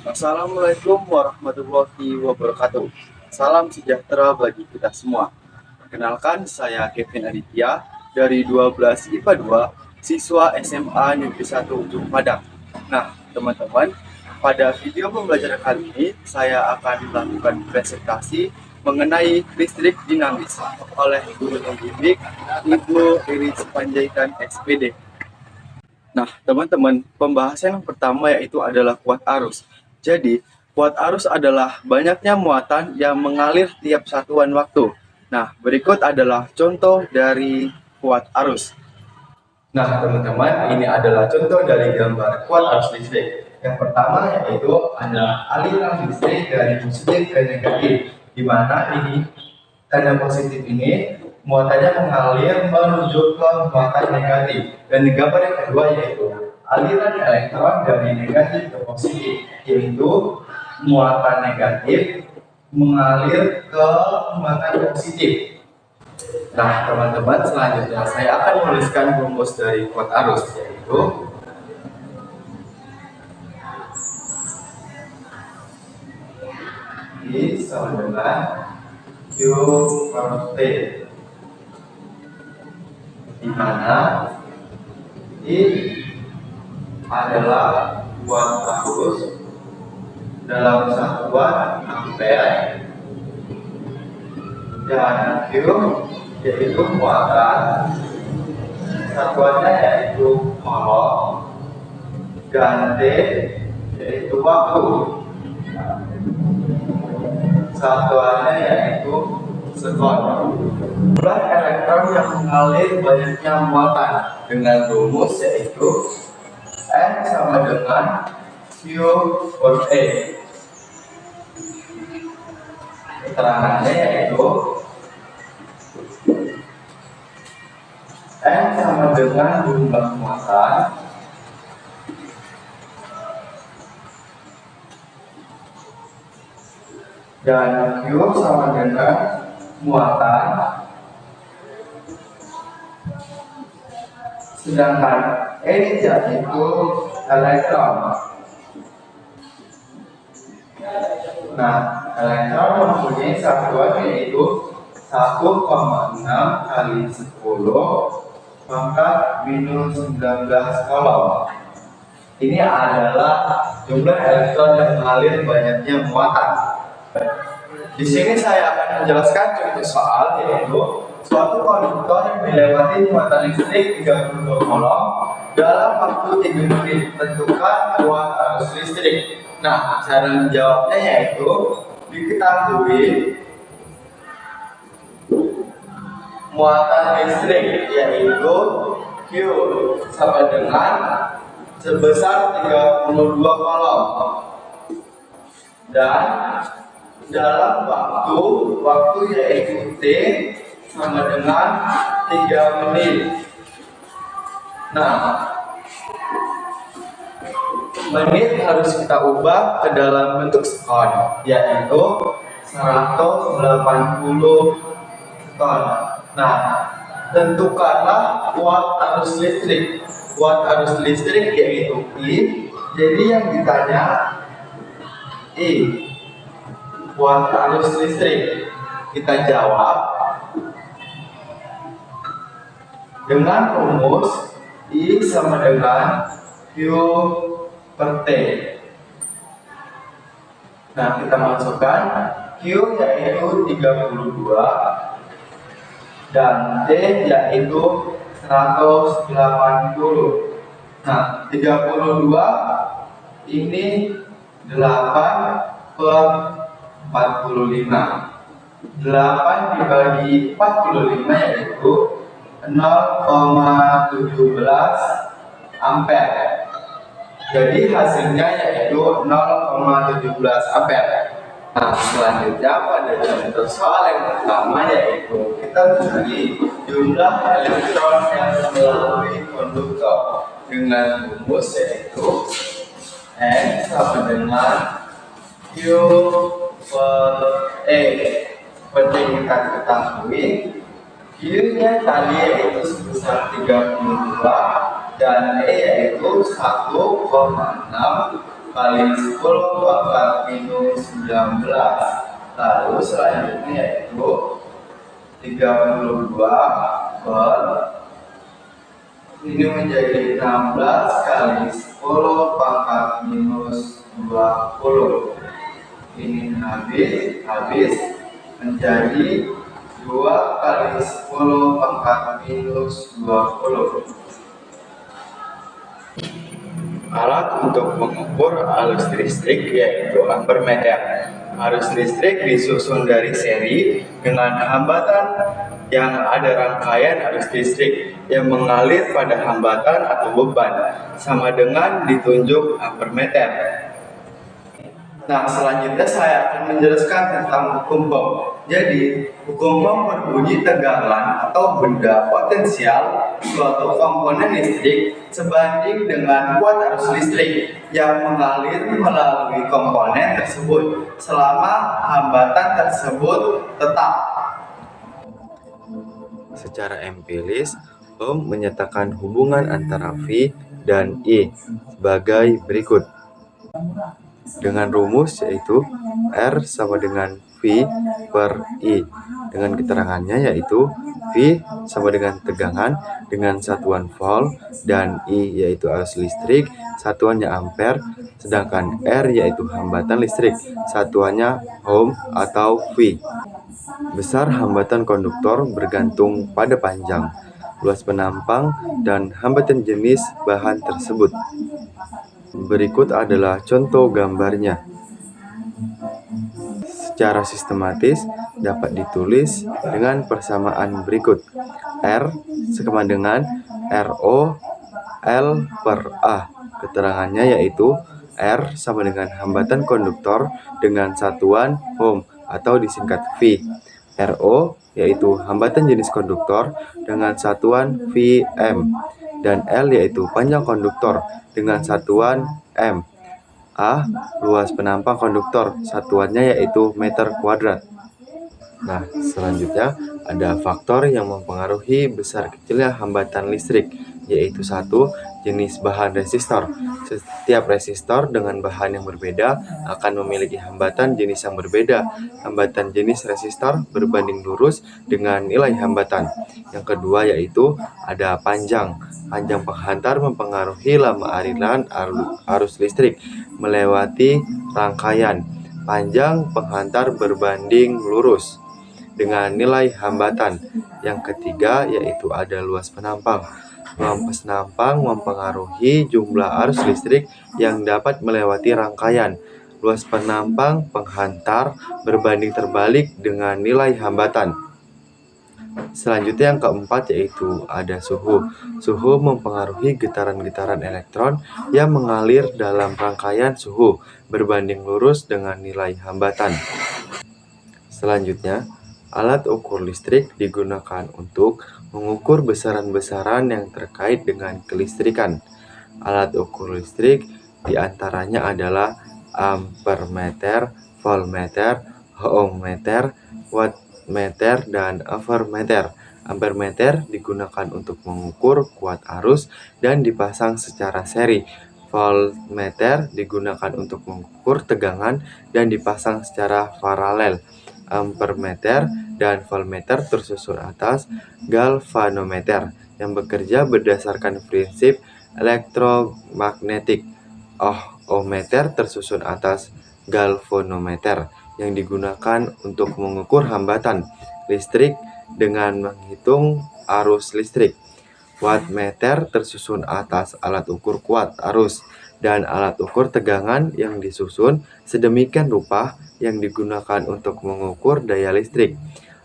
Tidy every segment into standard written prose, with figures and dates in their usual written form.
Assalamualaikum warahmatullahi wabarakatuh. Salam sejahtera bagi kita semua. Perkenalkan, saya Kevin Aditya dari 12 IPA 2, siswa SMA Negeri 1 Ujung Padang. Nah, teman-teman, pada video pembelajaran kali ini saya akan melakukan presentasi mengenai listrik dinamis oleh guru pembimbing Ibu Iris Panjaitan SPD. Nah, teman-teman, pembahasan yang pertama yaitu adalah kuat arus. Jadi, kuat arus adalah banyaknya muatan yang mengalir tiap satuan waktu. Nah, berikut adalah contoh dari kuat arus. Nah, teman-teman, ini adalah contoh dari gambar kuat arus listrik. Yang pertama yaitu ada aliran listrik dari positif ke negatif, di mana ini tanda positif ini muatannya mengalir menuju ke muatan negatif. Dan gambar yang kedua yaitu aliran elektron dari negatif ke positif, yaitu muatan negatif mengalir ke muatan positif. Nah, teman-teman, selanjutnya saya akan menuliskan rumus dari kuat arus, yaitu I sama dengan Q per T, di mana I adalah kuat arus dalam satuan ampere dan Q yaitu muatan, satuannya yaitu kolom, dan T yaitu waktu, satuannya yaitu sekon. Jumlah elektron yang mengalir banyaknya muatan dengan rumus yaitu N sama dengan Q per E. Keterangannya yaitu N sama dengan jumlah muatan dan Q sama dengan muatan, sedangkan E yaitu elektron. Nah, elektron mempunyai satuan yaitu 1,6 kali 10 pangkat minus 19 kolom. Ini adalah jumlah elektron yang mengalir banyaknya muatan. Di sini saya akan menjelaskan contoh soal, yaitu suatu konduktor yang dilewati muatan listrik 32 kolom dalam waktu 3 menit. Tentukan kuat arus listrik. Nah, cara menjawabnya yaitu diketahui muatan listrik yaitu Q sama dengan sebesar 32 kolom, dan dalam waktu yaitu T sama dengan 3 menit. Nah, menit harus kita ubah ke dalam bentuk sekon, yaitu 180 ton. Nah, tentukanlah kuat arus listrik. Kuat arus listrik yaitu I. Jadi yang ditanya I, kuat arus listrik. Kita jawab dengan rumus I sama dengan Q per T. Nah, kita masukkan Q yaitu 32 dan T yaitu 180. Nah, 32 ini 8 per 45. 8 dibagi 45 yaitu 0,17 ampere. Jadi hasilnya yaitu 0,17 ampere. Nah, selanjutnya pada contoh soal yang pertama yaitu kita mencari jumlah elektron yang melalui konduktor dengan rumus yaitu N sama dengan Q per E. Seperti kita ketahui, Q-nya tadi yaitu sebesar 32 dan E yaitu 1,6 kali 10 pangkat minus 19. Lalu selanjutnya yaitu 32 per ini menjadi 16 kali 10 pangkat minus 20. Ini habis menjadi 2 kali 10 pangkat minus 20. Alat untuk mengukur arus listrik yaitu ampermeter. Arus listrik disusun dari seri dengan hambatan yang ada rangkaian arus listrik yang mengalir pada hambatan atau beban, sama dengan ditunjuk ampermeter. Nah, selanjutnya saya akan menjelaskan tentang hukum Ohm. Jadi, hukum Ohm berbunyi tegangan atau benda potensial suatu komponen listrik sebanding dengan kuat arus listrik yang mengalir melalui komponen tersebut selama hambatan tersebut tetap. Secara empiris, Ohm menyatakan hubungan antara V dan I sebagai berikut. Dengan rumus yaitu R sama dengan V per I. Dengan keterangannya yaitu V sama dengan tegangan dengan satuan volt dan I yaitu arus listrik, satuannya ampere, sedangkan R yaitu hambatan listrik, satuannya ohm atau V. Besar hambatan konduktor bergantung pada panjang, luas penampang, dan hambatan jenis bahan tersebut. Berikut adalah contoh gambarnya. Secara sistematis dapat ditulis dengan persamaan berikut. R sama dengan RO L per A. Keterangannya yaitu R sama dengan hambatan konduktor dengan satuan ohm atau disingkat V. RO yaitu hambatan jenis konduktor dengan satuan Vm. Dan L yaitu panjang konduktor dengan satuan M. A. Luas penampang konduktor, satuannya yaitu meter kuadrat. Nah, selanjutnya ada faktor yang mempengaruhi besar kecilnya hambatan listrik, yaitu 1. Jenis bahan resistor. Setiap resistor dengan bahan yang berbeda akan memiliki hambatan jenis yang berbeda. Hambatan jenis resistor berbanding lurus dengan nilai hambatan. Yang kedua yaitu ada panjang. Panjang penghantar mempengaruhi lama aliran arus listrik melewati rangkaian. Panjang penghantar berbanding lurus dengan nilai hambatan. Yang ketiga yaitu ada luas penampang. Luas penampang mempengaruhi jumlah arus listrik yang dapat melewati rangkaian. Luas penampang penghantar berbanding terbalik dengan nilai hambatan. Selanjutnya yang keempat yaitu ada suhu. Suhu mempengaruhi getaran-getaran elektron yang mengalir dalam rangkaian suhu berbanding lurus dengan nilai hambatan. Selanjutnya, alat ukur listrik digunakan untuk mengukur besaran-besaran yang terkait dengan kelistrikan. Alat ukur listrik diantaranya adalah ampermeter, voltmeter, ohmmeter, wattmeter, dan ampere-meter. Ampermeter digunakan untuk mengukur kuat arus dan dipasang secara seri. Voltmeter digunakan untuk mengukur tegangan dan dipasang secara paralel. Ampermeter dan voltmeter tersusun atas galvanometer yang bekerja berdasarkan prinsip elektromagnetik. Ohmmeter tersusun atas galvanometer yang digunakan untuk mengukur hambatan listrik dengan menghitung arus listrik. Wattmeter tersusun atas alat ukur kuat arus dan alat ukur tegangan yang disusun sedemikian rupa yang digunakan untuk mengukur daya listrik.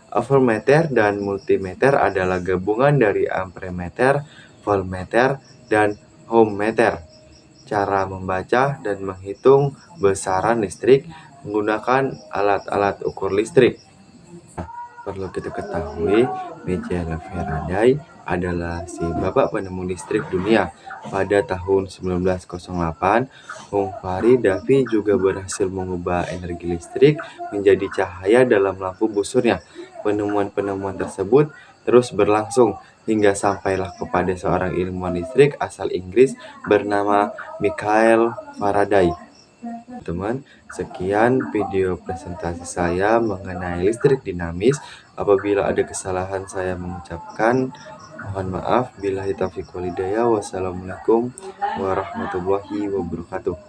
Ampere-meter dan multimeter adalah gabungan dari ampermeter, voltmeter, dan ohmmeter. Cara membaca dan menghitung besaran listrik menggunakan alat-alat ukur listrik. Perlu kita ketahui, Miguel Faraday adalah si bapak penemu listrik dunia. Pada tahun 1908, Humphrey Davy juga berhasil mengubah energi listrik menjadi cahaya dalam lampu busurnya. Penemuan-penemuan tersebut terus berlangsung hingga sampailah kepada seorang ilmuwan listrik asal Inggris bernama Michael Faraday. Teman, sekian video presentasi saya mengenai listrik dinamis. Apabila ada kesalahan saya mengucapkan, mohon maaf. Billahi taufiq wal hidayah. Wassalamualaikum warahmatullahi wabarakatuh.